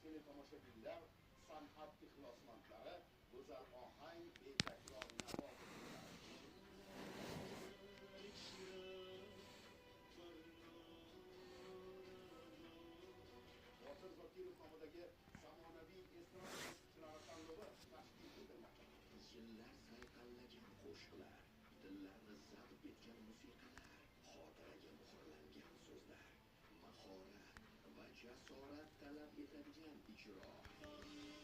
teletomoshabinlar, san'at ixlosmandlari go'zal ohang, betakror navo Botir Zokirov nomidagi zamonaviy estrada qo'shiqchilari tanlovi tashkil etilmoqda. Yillar sayqallagan qo'shiqlar, dillarni zabt etgan musiqalar, xotiraga muhrlangan so'zlar, mahorat va jasorat talab etadigan ijro.